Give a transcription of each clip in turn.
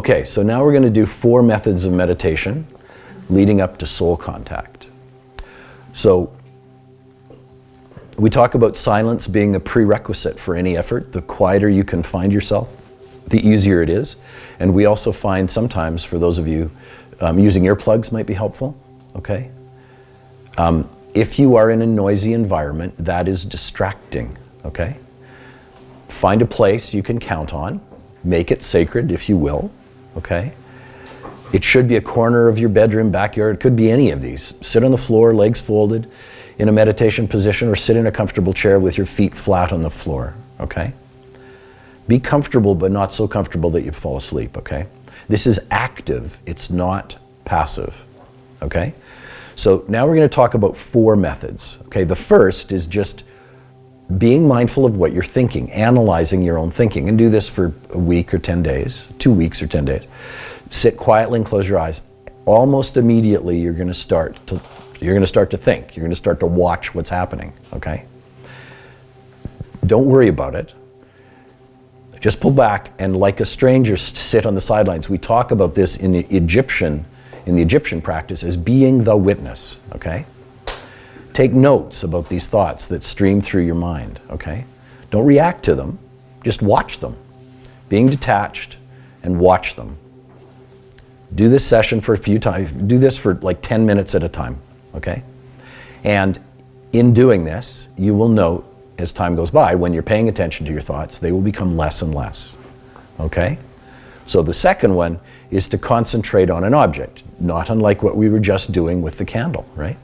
Okay, so now we're going to do 4 methods of meditation leading up to soul contact. So we talk about silence being a prerequisite for any effort. The quieter you can find yourself, the easier it is. And we also find sometimes, for those of you, using earplugs might be helpful, okay? If you are in a noisy environment, that is distracting, okay? Find a place you can count on. Make it sacred, if you will, okay? It should be a corner of your bedroom, backyard. It could be any of these. Sit on the floor, legs folded, in a meditation position, or sit in a comfortable chair with your feet flat on the floor, okay? Be comfortable, but not so comfortable that you fall asleep, okay? This is active, it's not passive, okay? So now we're going to talk about 4 methods, okay? The first is just being mindful of what you're thinking, analyzing your own thinking, and do this for a week or 10 days, 2 weeks or 10 days. Sit quietly and close your eyes. Almost immediately, you're going to start to think. You're going to start to watch what's happening, okay? Don't worry about it. Just pull back and, like a stranger, sit on the sidelines. We talk about this in the Egyptian practice as being the witness, okay? Take notes about these thoughts that stream through your mind, okay? Don't react to them, just watch them. Being detached and watch them. Do this session for a few times. Do this for like 10 minutes at a time, okay? And in doing this, you will note as time goes by, when you're paying attention to your thoughts, they will become less and less, okay? So the second one is to concentrate on an object, not unlike what we were just doing with the candle, right?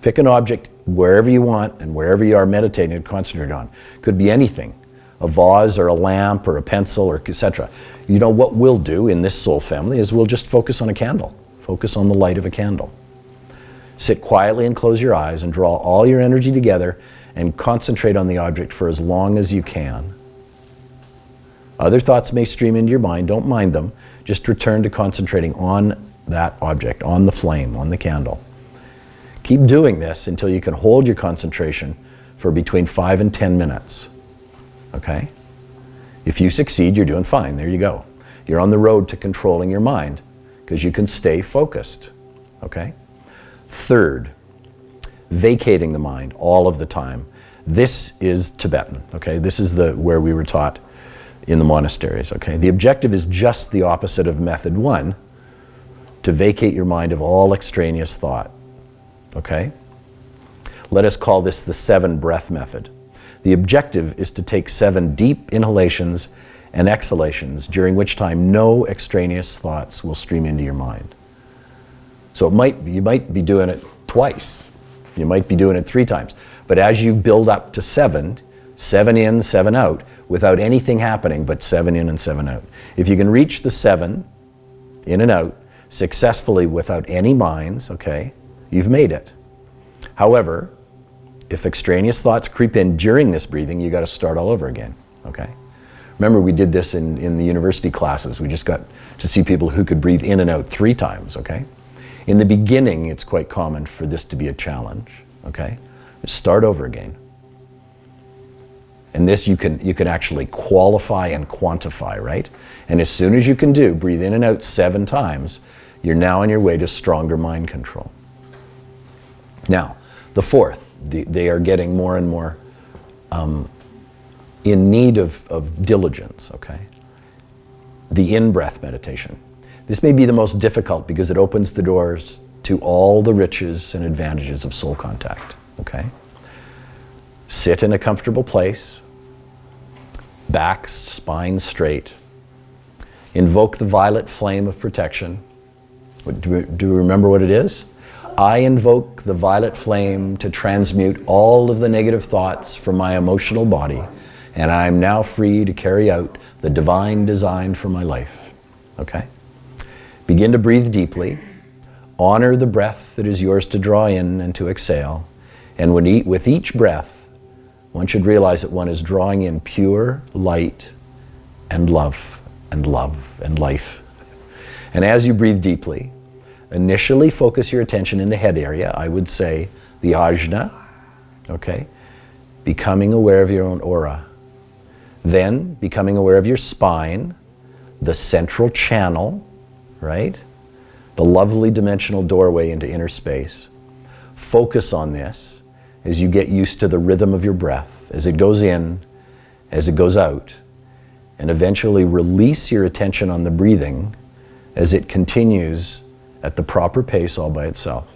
Pick an object wherever you want and wherever you are meditating and concentrate on. Could be anything, a vase or a lamp or a pencil or etc. You know what we'll do in this soul family is we'll just focus on a candle, focus on the light of a candle. Sit quietly and close your eyes and draw all your energy together and concentrate on the object for as long as you can. Other thoughts may stream into your mind, don't mind them. Just return to concentrating on that object, on the flame, on the candle. Keep doing this until you can hold your concentration for between 5 and 10 minutes, okay? If you succeed, you're doing fine, there you go. You're on the road to controlling your mind because you can stay focused, okay? Third, vacating the mind all of the time. This is Tibetan, okay? This is where we were taught in the monasteries, okay? The objective is just the opposite of method 1, to vacate your mind of all extraneous thought, okay? Let us call this the 7 breath method. The objective is to take 7 deep inhalations and exhalations, during which time no extraneous thoughts will stream into your mind. So you might be doing it twice. You might be doing it 3 times. But as you build up to 7, 7 in, 7 out, without anything happening but 7 in and 7 out. If you can reach the 7 in and out successfully without any minds, okay, you've made it. However, if extraneous thoughts creep in during this breathing, you got to start all over again, okay? Remember, we did this in the university classes. We just got to see people who could breathe in and out 3 times, okay? In the beginning, it's quite common for this to be a challenge, okay? Start over again. And this you can actually qualify and quantify, right? And as soon as you can breathe in and out 7 times, you're now on your way to stronger mind control. Now, the fourth, they are getting more and more in need of diligence, okay? The in-breath meditation. This may be the most difficult because it opens the doors to all the riches and advantages of soul contact, okay? Sit in a comfortable place, back, spine straight. Invoke the violet flame of protection. Do you remember what it is? I invoke the violet flame to transmute all of the negative thoughts from my emotional body, and I am now free to carry out the divine design for my life, okay? Begin to breathe deeply. Honor the breath that is yours to draw in and to exhale. And with each breath, one should realize that one is drawing in pure light and love and life. And as you breathe deeply, initially focus your attention in the head area. I would say the ajna, okay? Becoming aware of your own aura. Then becoming aware of your spine, the central channel, right? The lovely dimensional doorway into inner space. Focus on this as you get used to the rhythm of your breath, as it goes in, as it goes out, and eventually release your attention on the breathing as it continues at the proper pace all by itself.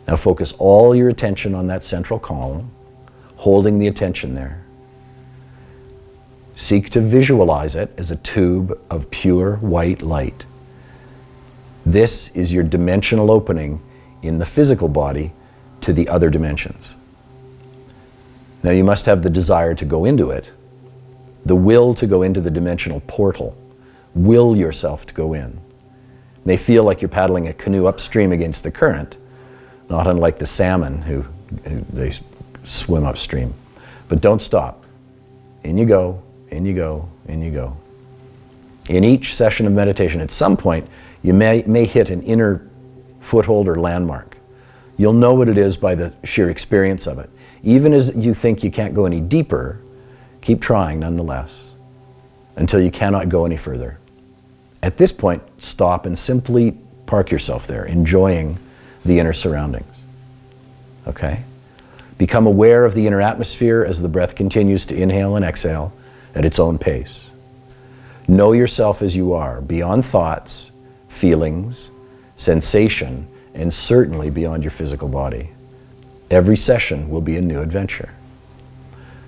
Now focus all your attention on that central column, holding the attention there. Seek to visualize it as a tube of pure white light. This is your dimensional opening in the physical body to the other dimensions. Now you must have the desire to go into it, the will to go into the dimensional portal. Will yourself to go in. It may feel like you're paddling a canoe upstream against the current, not unlike the salmon who they swim upstream. But don't stop. In you go, in you go, in you go. In each session of meditation, at some point, you may hit an inner foothold or landmark. You'll know what it is by the sheer experience of it. Even as you think you can't go any deeper, keep trying nonetheless, until you cannot go any further. At this point, stop and simply park yourself there, enjoying the inner surroundings. Okay? Become aware of the inner atmosphere as the breath continues to inhale and exhale at its own pace. Know yourself as you are, beyond thoughts, feelings, sensation, and certainly beyond your physical body. Every session will be a new adventure.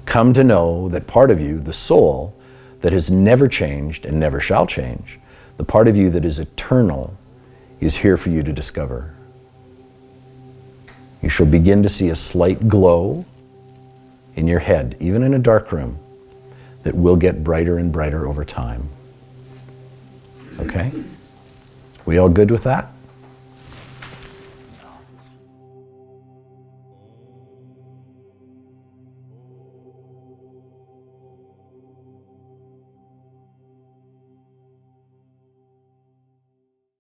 Come to know that part of you, the soul, that has never changed and never shall change, the part of you that is eternal, is here for you to discover. You shall begin to see a slight glow in your head, even in a dark room, that will get brighter and brighter over time. Okay? We all good with that?